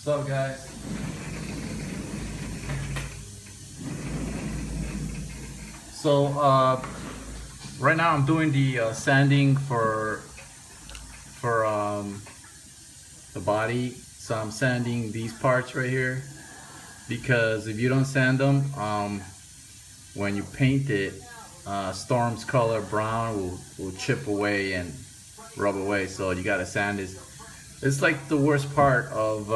What's up, guys? So right now I'm doing the sanding for the body. So I'm sanding these parts right here because if you don't sand them, when you paint it, Storm's color brown will chip away and rub away. So you gotta sand this. It's like the worst part of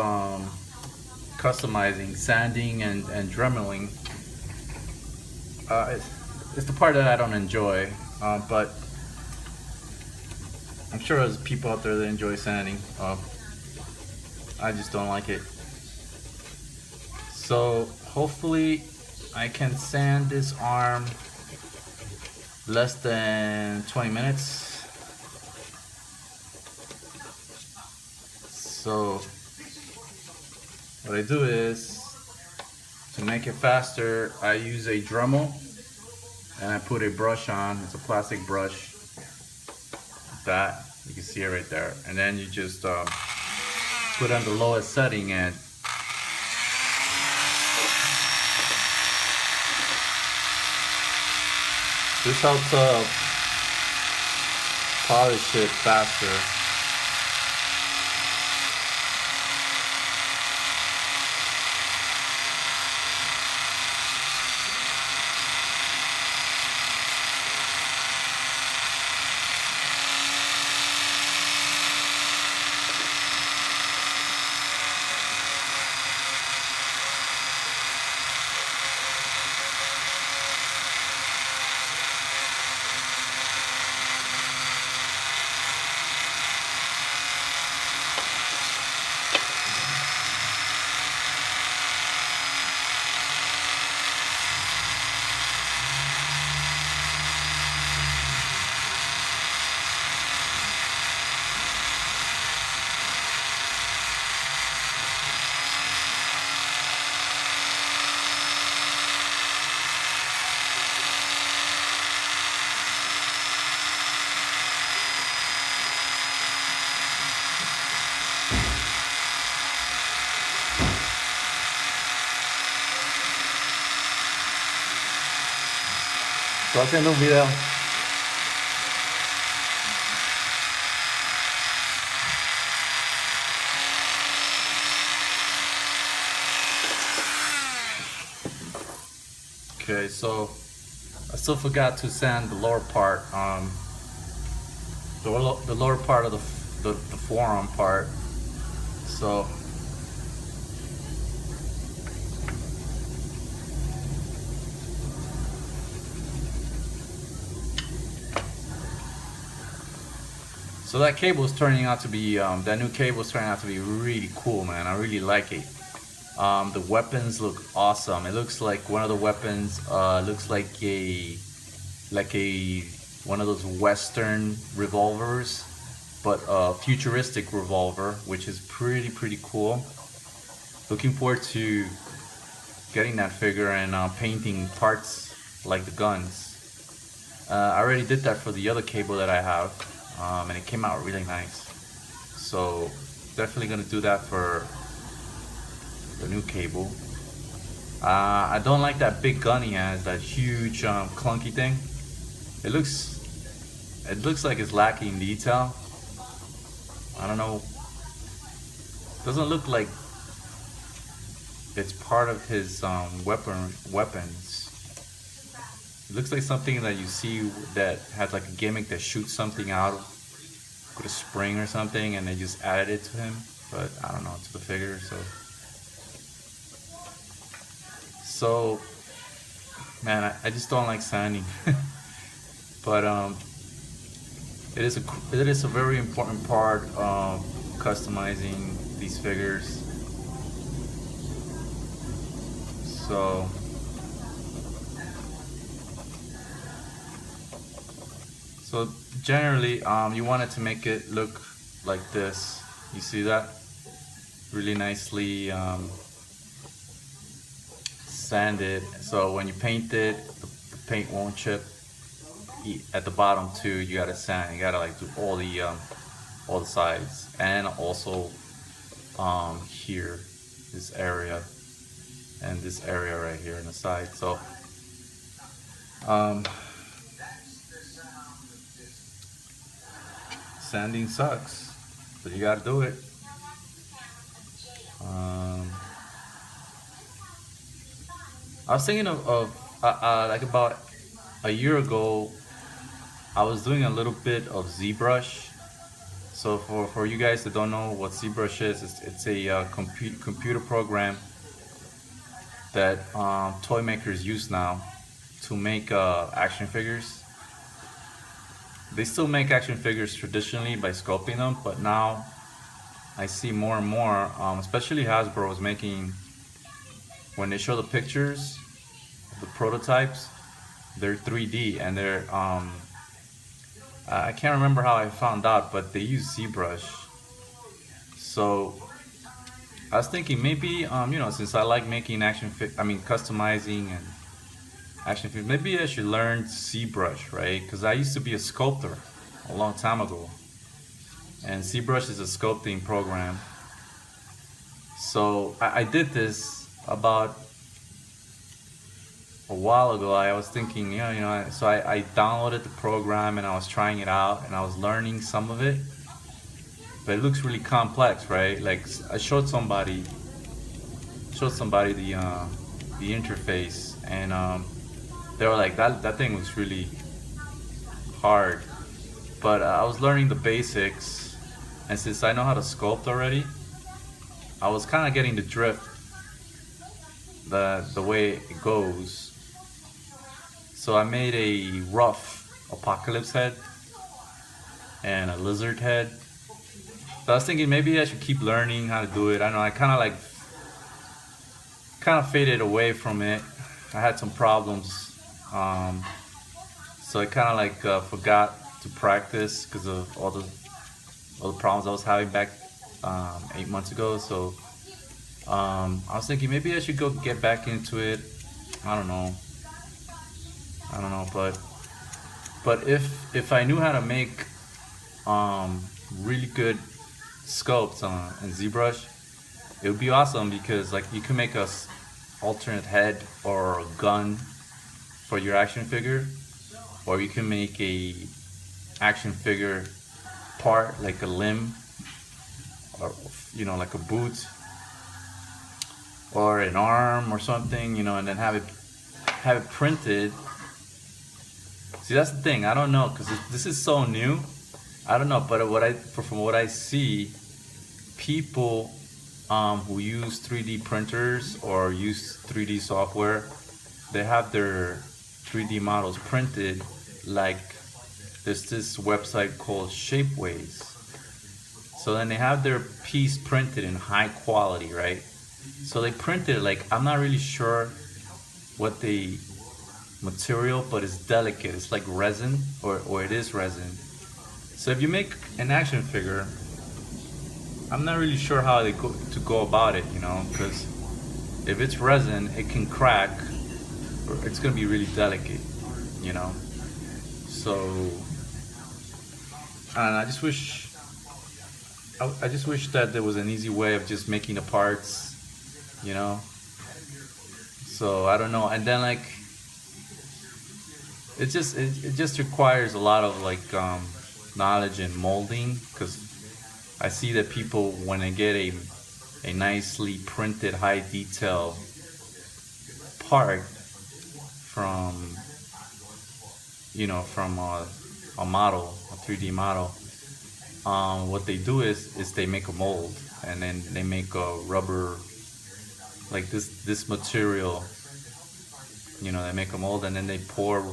customizing, sanding and dremeling. It's the part that I don't enjoy, but I'm sure there's people out there that enjoy sanding. I just don't like it. So hopefully I can sand this arm less than 20 minutes. So what I do is, to make it faster, I use a dremel and I put a brush on. It's a plastic brush. That you can see it right there, and then you just put on the lowest setting and this helps polish it faster. Estoy haciendo un video. Okay, so I still forgot to sand the lower part, the lower part of the forearm part. So that cable is turning out to be, that new cable is turning out to be really cool, man. I really like it. The weapons look awesome. It looks like one of the weapons, looks like one of those Western revolvers, but a futuristic revolver, which is pretty cool. Looking forward to getting that figure and painting parts like the guns. I already did that for the other cable that I have. And it came out really nice. So definitely gonna do that for the new cable. I don't like that big gun he has, that huge clunky thing. It looks like it's lacking detail. I don't know. Doesn't look like it's part of his weapons. It looks like something that you see that has like a gimmick that shoots something out with a spring or something, and they just added it to him. But I don't know, to the figure. So man, I just don't like sanding. But it is a very important part of customizing these figures. So generally, you want it to make it look like this. You see that? Really nicely sanded. So when you paint it, the paint won't chip. At the bottom too, you gotta sand. You gotta like do all the sides, and also here this area and this area right here on the side. So sanding sucks, but you gotta do it. I was thinking of like about a year ago, I was doing a little bit of Zbrush. So for you guys that don't know what Zbrush is, it's a computer program that toy makers use now to make action figures. They still make action figures traditionally by sculpting them, but now I see more and more, especially Hasbro is making, when they show the pictures, the prototypes, they're 3D and they're, I can't remember how I found out, but they use ZBrush. So I was thinking maybe, you know, since I like making customizing and action figures, maybe I should learn ZBrush, right? Because I used to be a sculptor a long time ago. And ZBrush is a sculpting program. So I did this about a while ago. I was thinking, so I downloaded the program and I was trying it out and I was learning some of it. But it looks really complex, right? Like I showed somebody the interface, and they were like, that thing was really hard. But I was learning the basics, and since I know how to sculpt already, I was kind of getting the drift, the way it goes. So I made a rough apocalypse head and a lizard head. So I was thinking maybe I should keep learning how to do it. I know I kind of faded away from it. I had some problems, so I kind of forgot to practice because of all the problems I was having back 8 months ago. So I was thinking maybe I should go get back into it. I don't know, but if I knew how to make really good sculpts in ZBrush, it would be awesome, because like you can make a alternate head or a gun for your action figure, or you can make a action figure part like a limb, or like a boot or an arm or something, and then have it printed. See, that's the thing. I don't know, because this is so new. I don't know, but from what I see, people who use 3D printers or use 3D software, they have their 3D models printed like there's this website called Shapeways. So then they have their piece printed in high quality, right? So they printed it like, I'm not really sure what the material, but it's delicate. It's like resin, or it is resin. So if you make an action figure, I'm not really sure how they go about it, because if it's resin, it can crack, or it's gonna be really delicate, So, and I just wish that there was an easy way of just making the parts, So I don't know, and then like it just requires a lot of knowledge in molding, because I see that people, when they get a nicely printed high detail part from a model, a 3D model, what they do is they make a mold, and then they make a rubber, like this material, they make a mold, and then they pour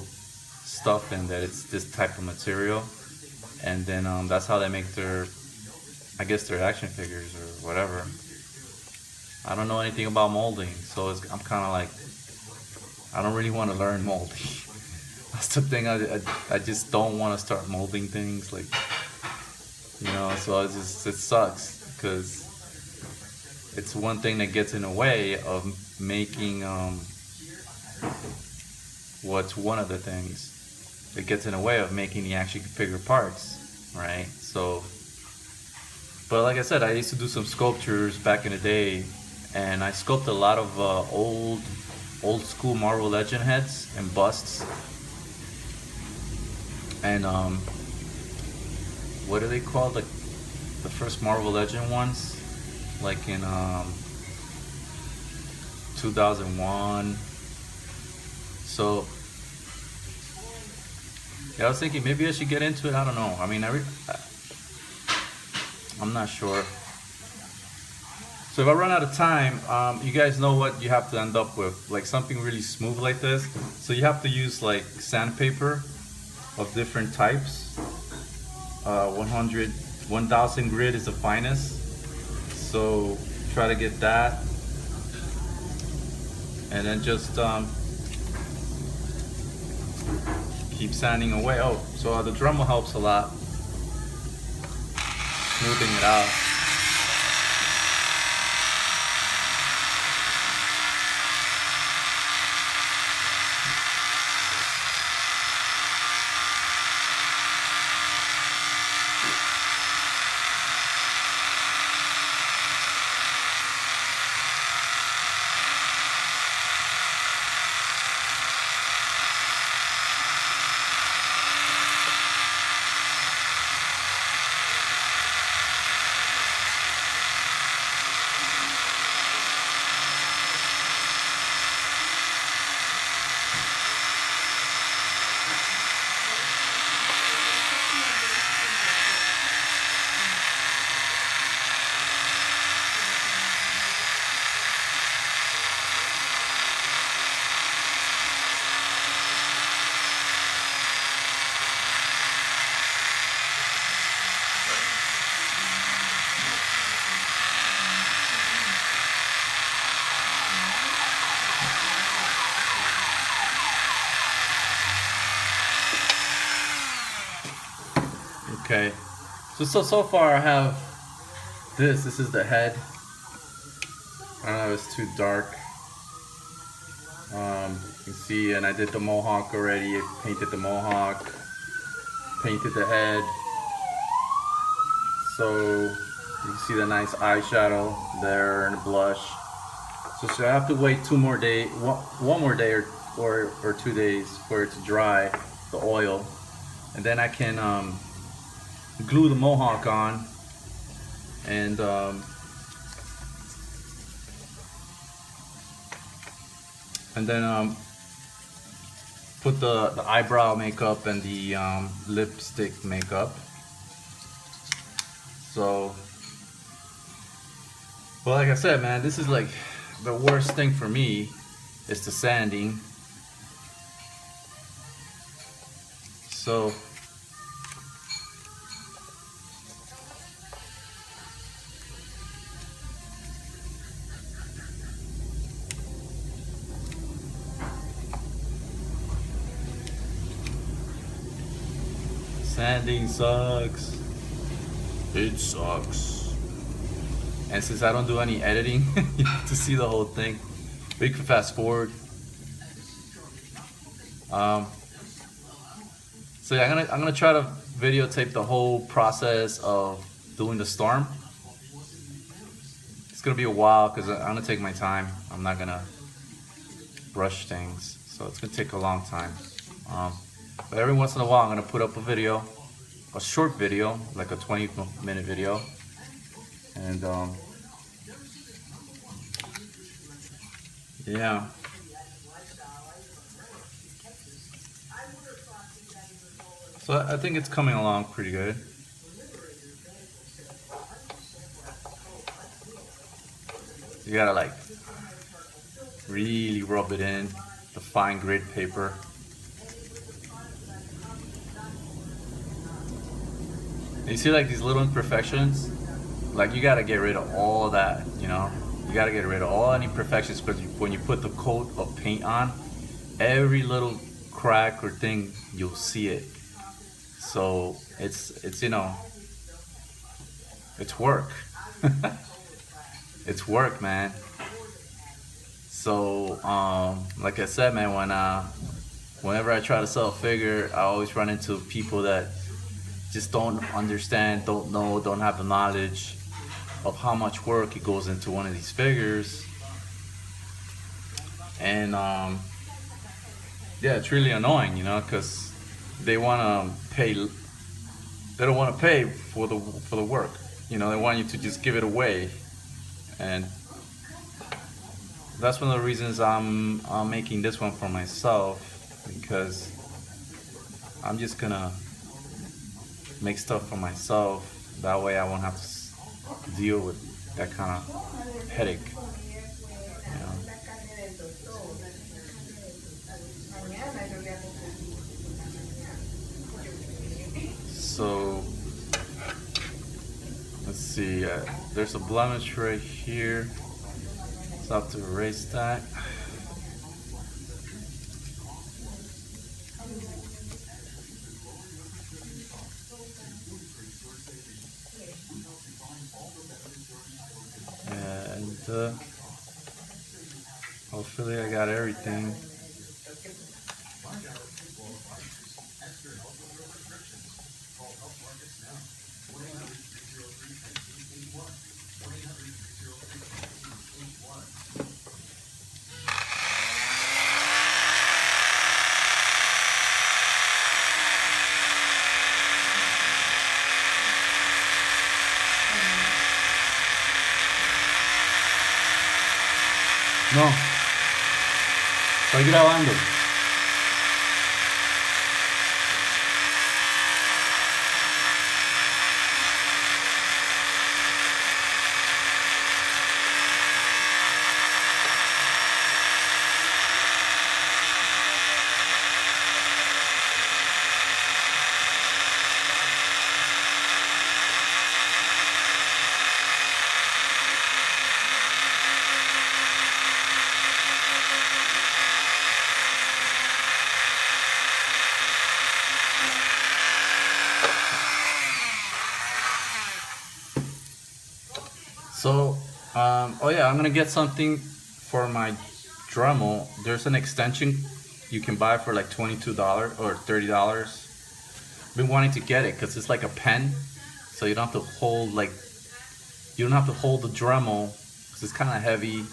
stuff in that it's this type of material, and then that's how they make their action figures or whatever. I don't know anything about molding, so I'm kind of like, I don't really want to learn molding. That's the thing. I just don't want to start molding things, like, so it sucks, because it's one thing that gets in the way of making what's one of the things that gets in the way of making the action figure parts, right? So, but like I said, I used to do some sculptures back in the day, and I sculpt a lot of old school Marvel Legend heads and busts. And what do they call the first Marvel Legend ones? Like in 2001. So yeah, I was thinking maybe I should get into it. I don't know. I mean, I'm not sure. So if I run out of time, you guys know what you have to end up with, like something really smooth like this. So you have to use like sandpaper of different types. 1000 grit is the finest. So try to get that, and then just keep sanding away. Oh, so the dremel helps a lot, smoothing it out. Okay, so far I have this. This is the head. I don't know if it's too dark. You can see, and I did the mohawk already. I painted the mohawk, painted the head. So you can see the nice eyeshadow there and the blush. So I have to wait 2 more days, one more day or 2 days for it to dry, the oil, and then I can glue the mohawk on, and then put the eyebrow makeup and the lipstick makeup. So, well, like I said, man, this is like the worst thing for me is the sanding. So sanding sucks. It sucks. And since I don't do any editing, you have to see the whole thing. We can fast forward. So yeah, I'm gonna try to videotape the whole process of doing the storm. It's gonna be a while because I'm gonna take my time. I'm not gonna rush things, so it's gonna take a long time. But every once in a while, I'm gonna put up a video, a short video, like a 20-minute video, and yeah. So I think it's coming along pretty good. You gotta like really rub it in, the fine grit paper. And you see like these little imperfections? Like you gotta get rid of all that, you know? You gotta get rid of all any imperfections, because when you put the coat of paint on, every little crack or thing, you'll see it. So it's you know, it's work. It's work, man. So like I said, man, whenever I try to sell a figure, I always run into people that just don't understand, don't know, don't have the knowledge of how much work it goes into one of these figures. And yeah, it's really annoying, you know, because they want to pay. They don't want to pay for the work. You know, they want you to just give it away, and that's one of the reasons I'm making this one for myself, because I'm just gonna make stuff for myself. That way, I won't have to deal with that kind of headache. You know? So let's see. There's a blemish right here. So I have to erase that. And hopefully I got everything. No, estoy grabando. So, oh yeah, I'm gonna get something for my Dremel. There's an extension you can buy for like $22 or $30. Been wanting to get it because it's like a pen, so you don't have to hold the Dremel because it's kind of heavy.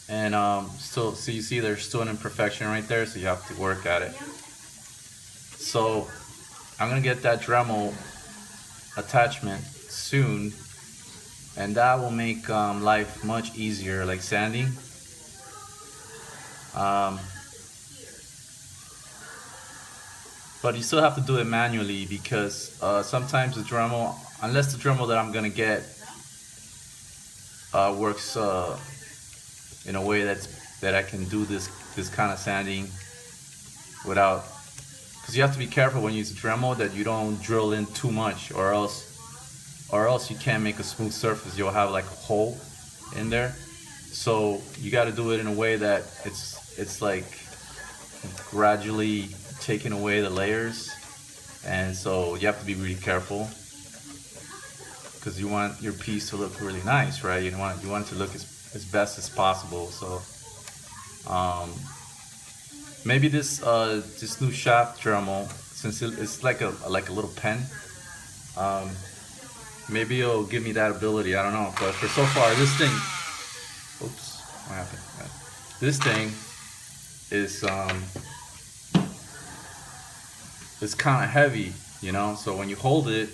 And still, so you see there's still an imperfection right there, so you have to work at it. So I'm gonna get that Dremel attachment soon, and that will make life much easier, like sanding. But you still have to do it manually because sometimes the Dremel, unless the Dremel that I'm gonna get works in a way that I can do this kind of sanding without, because you have to be careful when you use a Dremel that you don't drill in too much, or else you can't make a smooth surface. You'll have like a hole in there. So you got to do it in a way that it's like gradually taking away the layers, and so you have to be really careful because you want your piece to look really nice, right? You want it to look as best as possible. So maybe this new shaft Dremel, since it's like a little pen, maybe it'll give me that ability. I don't know, but for so far, this thing, oops, what happened? This thing is it's kind of heavy, you know. So when you hold it,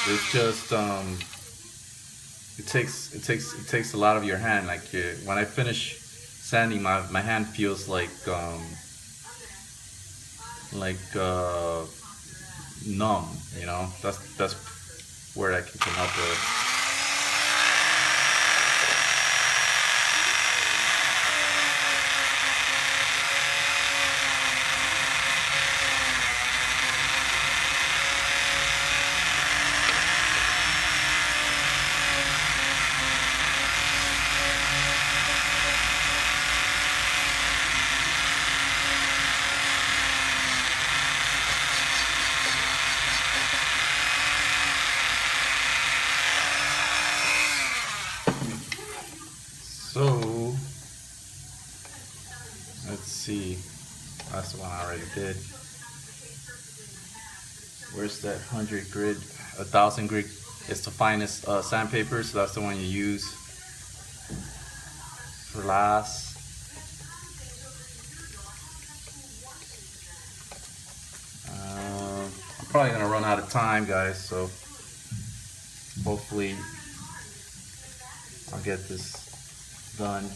it's just it takes a lot of your hand. Like when I finish sanding, my hand feels like numb, you know. That's where I can come up with. So let's see, that's the one I already did. Where's that 100 grid? 1,000 grit is the finest sandpaper, so that's the one you use for last. I'm probably gonna run out of time, guys, so hopefully I'll get this done.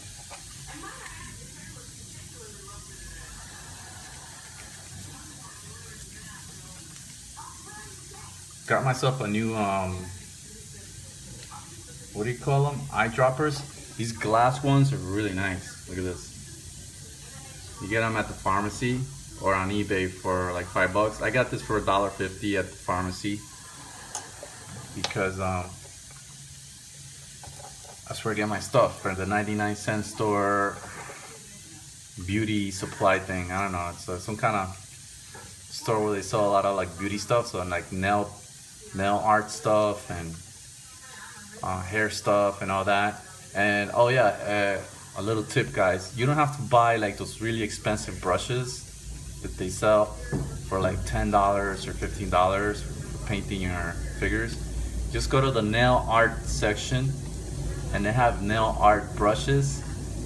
Got myself a new what do you call them? Eyedroppers. These glass ones are really nice. Look at this. You get them at the pharmacy or on eBay for like $5. I got this for $1.50 at the pharmacy because that's where I get my stuff, for the 99-cent store beauty supply thing. I don't know. It's some kind of store where they sell a lot of like beauty stuff, so like nail art stuff and hair stuff and all that. And oh yeah, a little tip, guys, you don't have to buy like those really expensive brushes that they sell for like $10 or $15 for painting your figures. Just go to the nail art section and they have nail art brushes,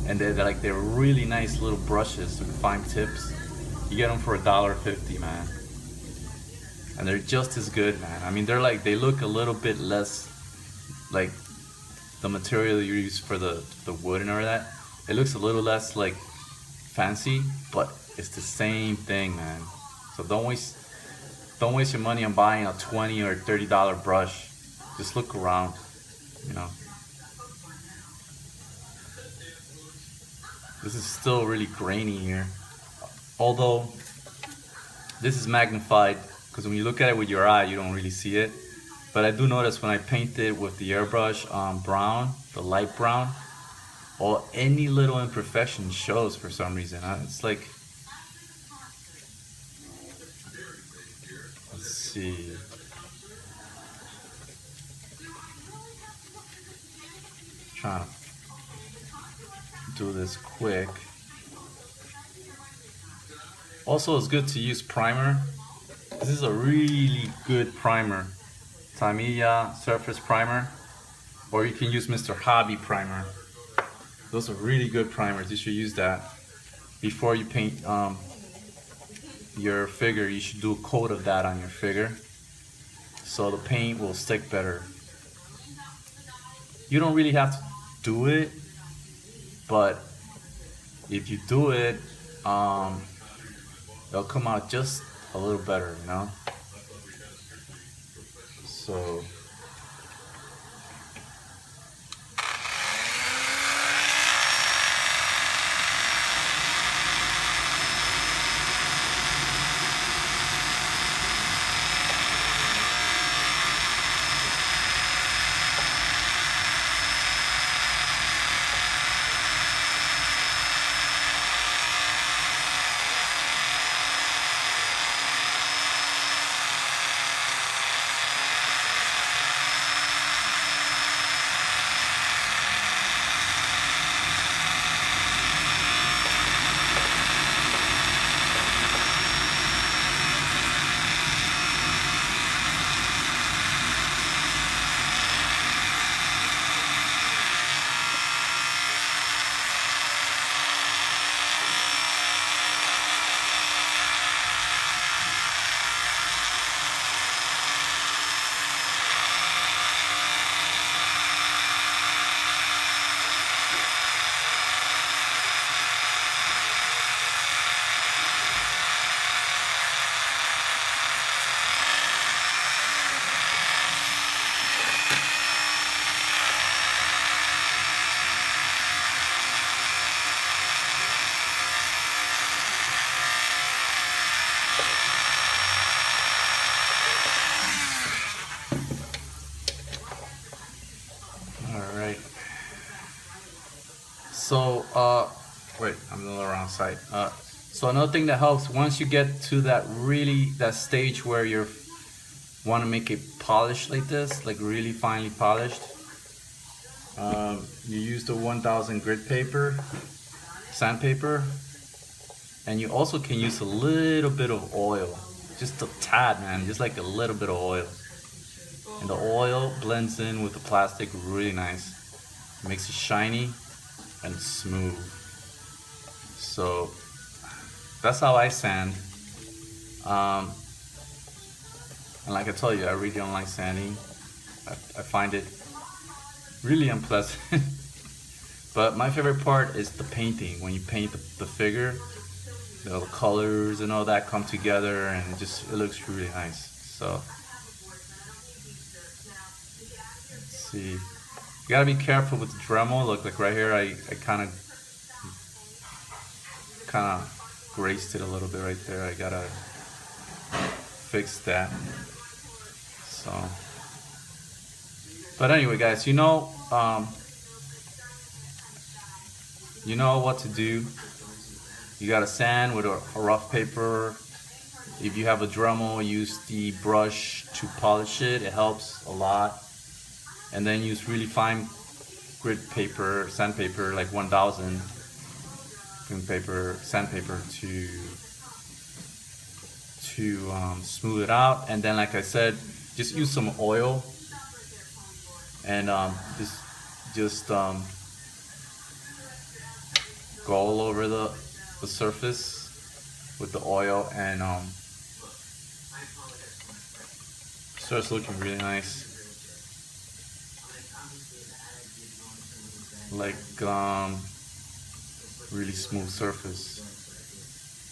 and they're really nice little brushes to find tips. You get them for $1.50, man, and they're just as good, man. I mean, they look a little bit less like the material you use for the wood and all that. It looks a little less like fancy, but it's the same thing, man. So don't waste your money on buying a $20 or $30 brush. Just look around, you know. This is still really grainy here, although this is magnified, because when you look at it with your eye you don't really see it. But I do notice when I paint it with the airbrush brown, the light brown, or any little imperfection shows for some reason. It's like, let's see. Trying to do this quick. Also, it's good to use primer. This is a really good primer, Tamiya Surface Primer, or you can use Mr. Hobby Primer. Those are really good primers. You should use that before you paint your figure. You should do a coat of that on your figure so the paint will stick better. You don't really have to do it, but if you do it, they'll come out just a little better, you know? So So, wait, I'm a little wrong side. So another thing that helps, once you get to that stage where you want to make it polished like this, like really finely polished, you use the 1000 grit paper, sandpaper, and you also can use a little bit of oil, just a tad, man, just like a little bit of oil. and the oil blends in with the plastic really nice. It makes it shiny and smooth. So that's how I sand. And like I told you, I really don't like sanding. I find it really unpleasant. But my favorite part is the painting. When you paint the figure, you know, the colors and all that come together, and it looks really nice. So let's see. You gotta be careful with the Dremel. Look, like right here, I kind of graced it a little bit right there. I gotta fix that. So, but anyway, guys, you know what to do. You gotta sand with a rough paper. If you have a Dremel, use the brush to polish it. It helps a lot. And then use really fine grit paper, sandpaper, like 1000 sandpaper to smooth it out. And then, like I said, just use some oil and just go all over the surface with the oil, and starts looking really nice. Like really smooth surface.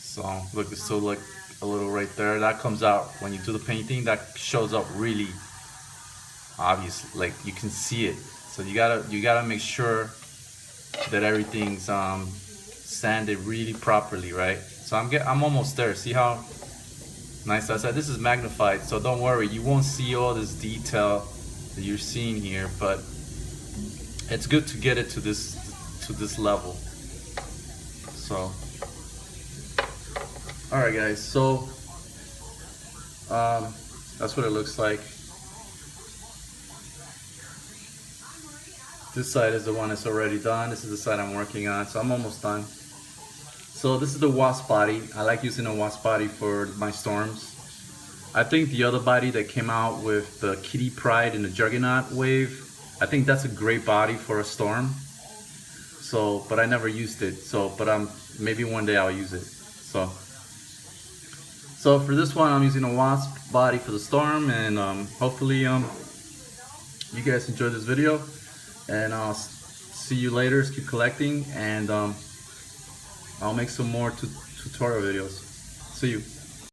So look, it's still like a little right there. That comes out when you do the painting. That shows up really obvious, like you can see it. So you gotta make sure that everything's sanded really properly, right? So I'm almost there. See how nice I said? This is magnified, so don't worry, you won't see all this detail that you're seeing here, but it's good to get it to this level. So alright guys, so that's what it looks like. This side is the one that's already done. This is the side I'm working on, so I'm almost done. So this is the Wasp Body. I like using a Wasp Body for my storms. I think the other body that came out with the Kitty Pryde and the Juggernaut wave, I think that's a great body for a storm. So, but I never used it. So, but maybe one day I'll use it. So for this one, I'm using a Wasp Body for the storm, and hopefully you guys enjoyed this video. And I'll see you later. Keep collecting, and I'll make some more tutorial videos. See you.